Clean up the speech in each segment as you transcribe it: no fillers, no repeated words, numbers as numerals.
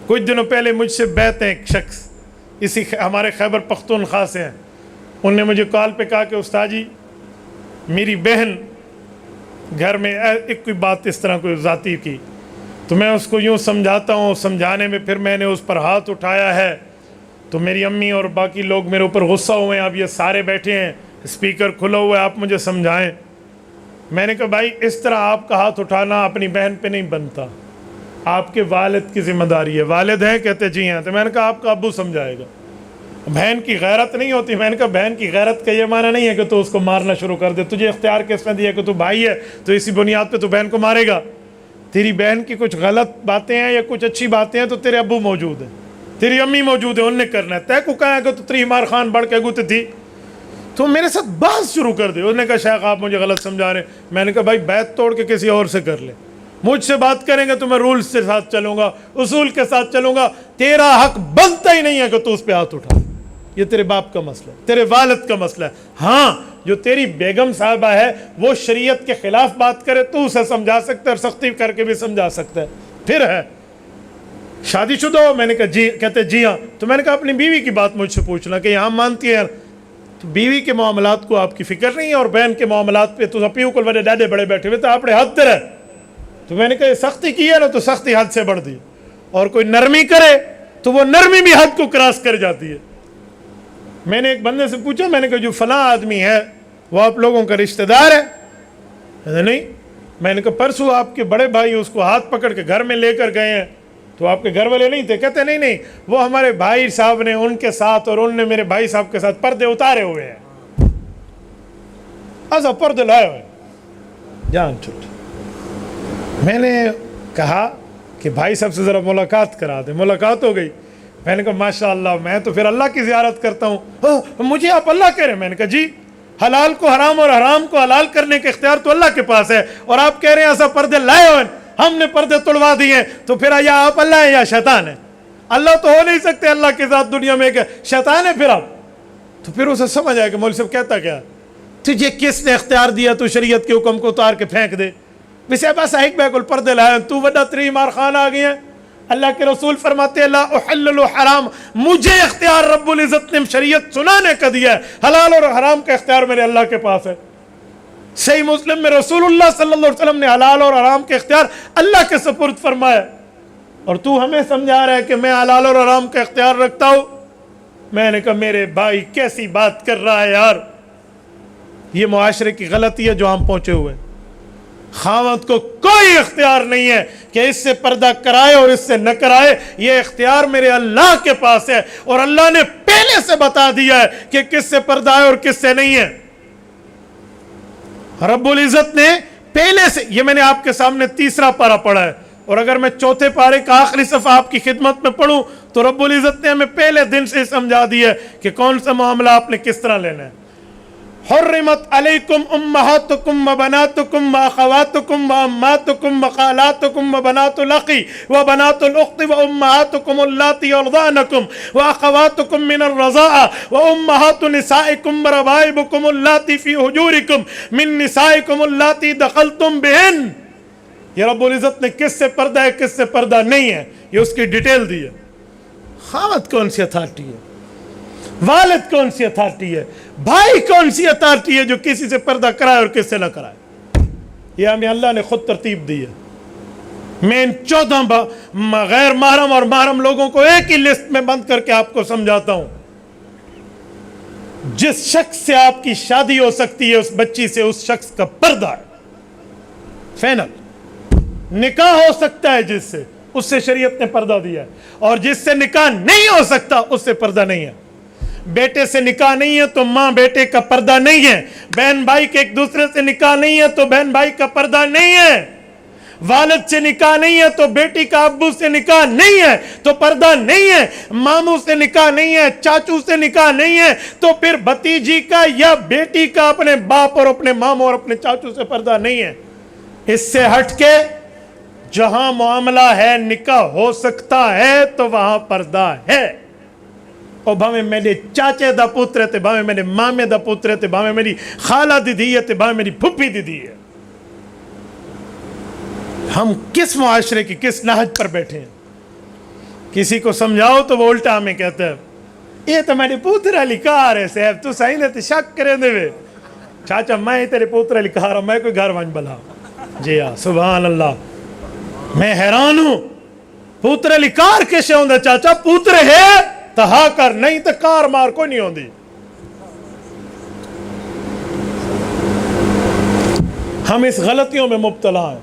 کچھ دنوں پہلے مجھ سے بیعت ہے ایک شخص اسی ہمارے خیبر پختونخوا سے ہیں. انہوں نے مجھے کال پہ کہا کہ استاد جی میری بہن گھر میں ایک کوئی بات اس طرح کوئی ذاتی کی, تو میں اس کو یوں سمجھاتا ہوں, سمجھانے میں پھر میں نے اس پر ہاتھ اٹھایا ہے تو میری امی اور باقی لوگ میرے اوپر غصہ ہوئے ہیں. اب یہ سارے بیٹھے ہیں, اسپیکر کھلا ہوا ہے, آپ مجھے سمجھائیں. میں نے کہا بھائی اس طرح آپ کا ہاتھ اٹھانا اپنی بہن پہ نہیں بنتا, آپ کے والد کی ذمہ داری ہے. والد ہیں؟ کہتے جی ہیں. تو میں نے کہا آپ کا ابو سمجھائے گا. بہن کی غیرت نہیں ہوتی. میں نے کہا بہن کی غیرت کا یہ معنی نہیں ہے کہ تو اس کو مارنا شروع کر دے. تجھے اختیار کس نے دیا کہ تو بھائی ہے تو اسی بنیاد پہ تو بہن کو مارے گا؟ تیری بہن کی کچھ غلط باتیں ہیں یا کچھ اچھی باتیں ہیں تو تیرے ابو موجود ہیں, تیری امی موجود ہیں, انہوں نے کرنا ہے. تے کو کہا ہے کہ تو تری عمار خان بڑھ کے گوتے تھی تو میرے ساتھ بحث شروع کر دی. انہوں نے کہا شیخ آپ مجھے غلط سمجھا رہے ہیں. میں نے کہا بھائی بیعت توڑ کے کسی اور سے کر لے, مجھ سے بات کریں گے تو میں رولز کے ساتھ چلوں گا, اصول کے ساتھ چلوں گا. تیرا حق بنتا ہی نہیں ہے کہ تو اس پہ ہاتھ اٹھا. یہ تیرے باپ کا مسئلہ ہے, تیرے والد کا مسئلہ ہے. ہاں جو تیری بیگم صاحبہ ہے وہ شریعت کے خلاف بات کرے تو اسے سمجھا سکتا ہے اور سختی کر کے بھی سمجھا سکتا ہے. پھر ہے شادی شدہ ہو؟ میں نے کہا جی. کہتے جی ہاں. تو میں نے کہا اپنی بیوی کی بات مجھ سے پوچھنا کہ یہاں مانتی ہے تو بیوی کے معاملات کو آپ کی فکر نہیں ہے, اور بہن کے معاملات پہ تو اپیوں کو بڑے ڈاڈے بڑے بیٹھے ہوئے تو آپ نے حد ہے. تو میں نے کہا یہ سختی کی ہے نا تو سختی حد سے بڑھ دی, اور کوئی نرمی کرے تو وہ نرمی بھی حد کو کراس کر جاتی ہے. میں نے ایک بندے سے پوچھا, میں نے کہا جو فلاں آدمی ہے وہ آپ لوگوں کا رشتہ دار ہے؟ نہیں. میں نے کہا پرسوں آپ کے بڑے بھائی اس کو ہاتھ پکڑ کے گھر میں لے کر گئے ہیں تو آپ کے گھر والے نہیں تھے؟ کہتے نہیں نہیں, وہ ہمارے بھائی صاحب نے ان کے ساتھ اور ان نے میرے بھائی صاحب کے ساتھ پردے اتارے ہوئے ہیں. ایسا پردے لائے ہوئے جان چھوٹ. میں نے کہا کہ بھائی صاحب سے ذرا ملاقات کرا دیں. ملاقات ہو گئی. میں نے کہا ماشاء اللہ میں تو پھر اللہ کی زیارت کرتا ہوں. مجھے آپ اللہ کہہ رہے ہیں؟ میں نے کہا جی حلال کو حرام اور حرام کو حلال کرنے کا اختیار تو اللہ کے پاس ہے, اور آپ کہہ رہے ہیں ایسا پردے لائے ہوئے, ہم نے پردے توڑوا دیے ہیں. تو پھر یا آپ اللہ ہیں یا شیطان ہے. اللہ تو ہو نہیں سکتے اللہ کے ذات دنیا میں, کہ شیطان ہے پھر آپ. تو پھر اسے سمجھ آیا کہ مولوی صاحب کہتا کیا, تجھے کس نے اختیار دیا تو شریعت کے حکم کو اتار کے پھینک دے؟ ویسے بس ایک بیکل پردے لائے, تو وڈا تری عمار خان آ گئے ہیں. اللہ کے رسول فرماتے ہیں لا احلل حرام, مجھے اختیار رب العزت نے شریعت سنانے کا دیا ہے, حلال اور حرام کا اختیار میرے اللہ کے پاس ہے. صحیح مسلم میں رسول اللہ صلی اللہ علیہ وسلم نے حلال اور حرام کے اختیار اللہ کے سپرد فرمایا, اور تو ہمیں سمجھا رہا ہے کہ میں حلال اور حرام کا اختیار رکھتا ہوں. میں نے کہا میرے بھائی کیسی بات کر رہا ہے یار, یہ معاشرے کی غلطی ہے جو ہم پہنچے ہوئے. خاوند کو کوئی اختیار نہیں ہے کہ اس سے پردہ کرائے اور اس سے نہ کرائے, یہ اختیار میرے اللہ کے پاس ہے, اور اللہ نے پہلے سے بتا دیا ہے کہ کس سے پردہ ہے اور کس سے نہیں ہے. رب العزت نے پہلے سے, یہ میں نے آپ کے سامنے تیسرا پارہ پڑھا ہے, اور اگر میں چوتھے پارے کا آخری صفحہ آپ کی خدمت میں پڑھوں تو رب العزت نے ہمیں پہلے دن سے سمجھا دیا ہے کہ کون سا معاملہ آپ نے کس طرح لینا ہے. حرمت علیکم امہاتکم و بناتکم و اخواتکم و اماتکم و خالاتکم و بنات الاخی و بنات الاخت و امہاتکم اللاتی ارضعنکم و اخواتکم من الرضاعہ و امہات نسائکم و ربائبکم اللاتی فی حجورکم من نسائکم اللاتی دخلتم بہن. یہ رب العزت نے کس سے پردہ ہے کس سے پردہ نہیں ہے یہ اس کی ڈیٹیل دی ہے. خاوند کون سی اتھارٹی ہے, والد کون سی اتھارٹی ہے, بھائی کون سی اتھارٹی ہے جو کسی سے پردہ کرائے اور کس سے نہ کرائے؟ یہ ہمیں اللہ نے خود ترتیب دی ہے. میں ان 14 غیر محرم اور محرم لوگوں کو ایک ہی لسٹ میں بند کر کے آپ کو سمجھاتا ہوں. جس شخص سے آپ کی شادی ہو سکتی ہے اس بچی سے اس شخص کا پردہ ہے فینل. نکاح ہو سکتا ہے جس سے, اس سے شریعت نے پردہ دیا ہے, اور جس سے نکاح نہیں ہو سکتا اس سے پردہ نہیں ہے. بیٹے سے نکاح نہیں ہے تو ماں بیٹے کا پردہ نہیں ہے, بہن بھائی کے ایک دوسرے سے نکاح نہیں ہے تو بہن بھائی کا پردہ نہیں ہے, والد سے نکاح نہیں ہے تو بیٹی کا ابو سے نکاح نہیں ہے تو پردہ نہیں ہے, ماموں سے نکاح نہیں ہے, چاچو سے نکاح نہیں ہے تو پھر بھتیجی کا یا بیٹی کا اپنے باپ اور اپنے ماموں اور اپنے چاچو سے پردہ نہیں ہے. اس سے ہٹ کے جہاں معاملہ ہے نکاح ہو سکتا ہے تو وہاں پردہ ہے. اور بھاوے میرے چاچے دا پوترے تے, بھاوے میرے مامے دا پوترے تے, بھاوے میری خالہ دیدی ہے تے, بھاوے میری پھپھی دیدی ہے. ہم کس معاشرے کی کس نہج پر بیٹھے ہیں؟ کسی کو سمجھاؤ تو وہ الٹا ہمیں کہتا ہے یہ تو میری پوترا لکھا رہے صاحب تو صحیح نہیں شک کریں دے وے چاچا میں تیرے پوترا لکھا رہا ہوں میں کوئی گھر ون بلا جی ہاں سبحان اللہ میں حیران ہوں پوترے لی کار کیسے ہوندہ چاچا پوترے ہے تو ہاں کر نہیں تو کار مار کوئی نہیں ہوندی ہم اس غلطیوں میں مبتلا ہیں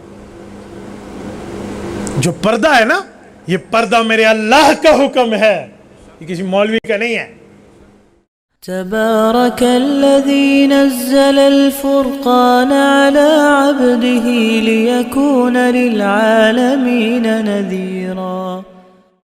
جو پردہ ہے نا یہ پردہ میرے اللہ کا حکم ہے یہ کسی مولوی کا نہیں ہے تبارك الذي نزل الفرقان على عبده ليكون للعالمين نذيرا